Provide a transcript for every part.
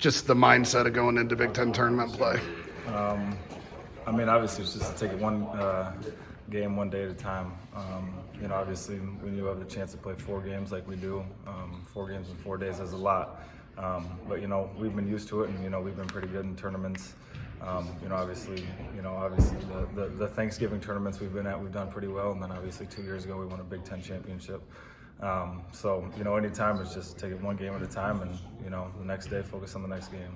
just the mindset of going into Big Ten tournament play? Obviously, it's just to take it one game one day at a time. Obviously, when you have the chance to play 4 games like we do, 4 games in 4 days is a lot. But we've been used to it, and we've been pretty good in tournaments. Obviously, the Thanksgiving tournaments we've been at, we've done pretty well, and then obviously 2 years ago we won a Big Ten championship. Anytime it's just take it one game at a time, and the next day focus on the next game.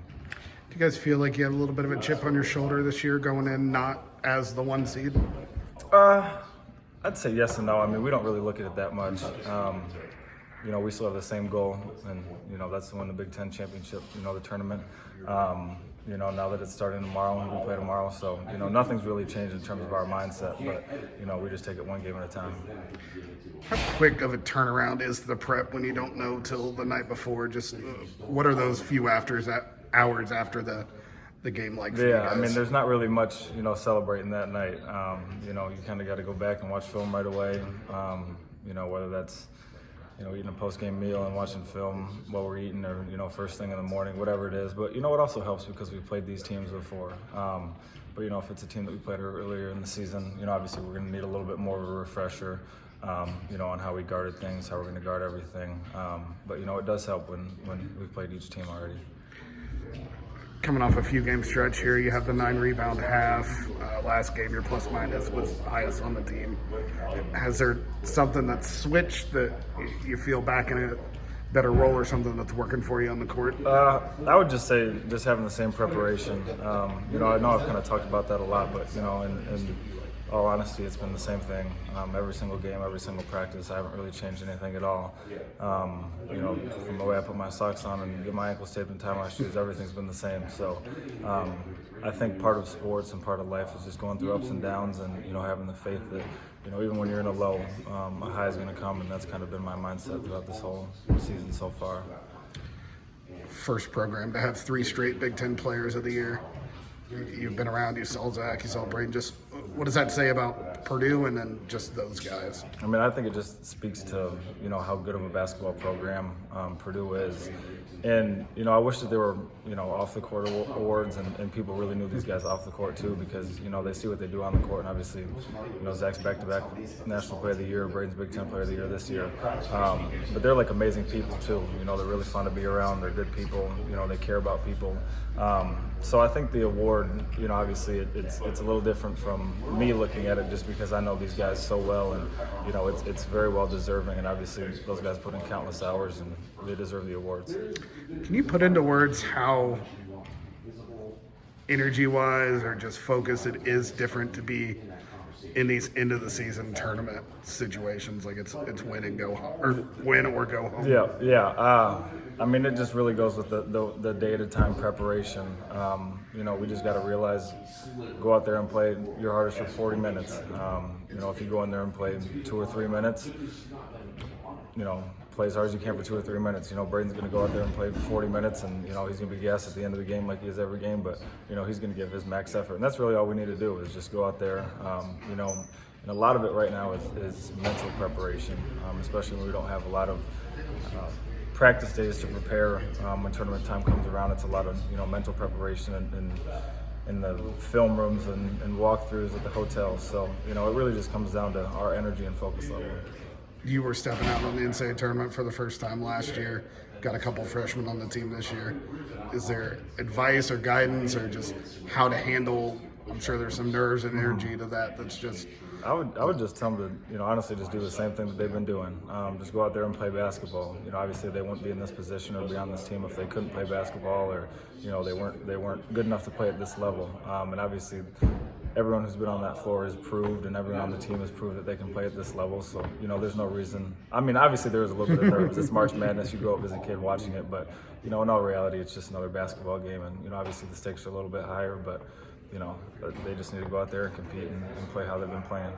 Do you guys feel like you have a little bit of a chip on your shoulder this year going in not as the 1 seed? I'd say yes and no. We don't really look at it that much. We still have the same goal, and that's to win the Big Ten championship. The tournament. Now that it's starting tomorrow and we play tomorrow, so nothing's really changed in terms of our mindset. But we just take it one game at a time. How quick of a turnaround is the prep when you don't know till the night before? Just what are those few hours after the game like for you guys? There's not really much celebrating that night. You kind of got to go back and watch film right away. Whether that's eating a post-game meal and watching film while we're eating, or first thing in the morning, whatever it is. But it also helps because we've played these teams before. But if it's a team that we played earlier in the season, obviously we're going to need a little bit more of a refresher, on how we guarded things, how we're going to guard everything. But it does help when we've played each team already. Coming off a few game stretch here, you have the 9 rebound half. Last game, your plus minus was highest on the team. Has there something that's switched that you feel back in a better role, or something that's working for you on the court? I would just say just having the same preparation. I know I've kind of talked about that a lot, but in all honesty, it's been the same thing. Every single game, every single practice, I haven't really changed anything at all. From the way I put my socks on and get my ankles taped and tie my shoes, everything's been the same. So I think part of sports and part of life is just going through ups and downs, and having the faith that even when you're in a low, a high is going to come, and that's kind of been my mindset throughout this whole season so far. First program to have 3 straight Big Ten Players of the Year. You've been around, you saw Zach, you saw Braden. Just what does that say about Purdue and then just those guys? I think it just speaks to how good of a basketball program Purdue is, and I wish that they were off the court awards, and people really knew these guys off the court too, because they see what they do on the court, and obviously Zach's back-to-back National Player of the Year, Braden's Big Ten Player of the Year this year, but they're like amazing people too. They're really fun to be around. They're good people. They care about people. So I think the award, obviously it's a little different from me looking at it, just because I know these guys so well, and it's very well deserving, and obviously those guys put in countless hours and they deserve the awards. Can you put into words how energy-wise or just focus it is different to be in these end of the season tournament situations? Like it's win and go home, or win or go home. Yeah. It just really goes with the day at a time preparation. We just got to realize, go out there and play your hardest for 40 minutes. If you go in there and play 2 or 3 minutes, play as hard as you can for 2 or 3 minutes. Braden's going to go out there and play for 40 minutes, and he's going to be gassed at the end of the game like he is every game. But he's going to give his max effort, and that's really all we need to do is just go out there. And a lot of it right now is mental preparation, especially when we don't have a lot of practice days to prepare. When tournament time comes around, it's a lot of mental preparation and in the film rooms and walkthroughs at the hotels. So it really just comes down to our energy and focus level. You were stepping out on the NCAA tournament for the first time last year. Got a couple freshmen on the team this year. Is there advice or guidance or just how to handle? I'm sure there's some nerves and energy to that. That's just. I would just tell them to honestly just do the same thing that they've been doing. Just go out there and play basketball. Obviously they wouldn't be in this position or be on this team if they couldn't play basketball, or they weren't good enough to play at this level. And obviously everyone who's been on that floor has proved, and everyone on the team has proved that they can play at this level. So there's no reason. Obviously there was a little bit of nerves. It's March Madness. You grow up as a kid watching it, but in all reality it's just another basketball game, and obviously the stakes are a little bit higher, but they just need to go out there and compete and play how they've been playing.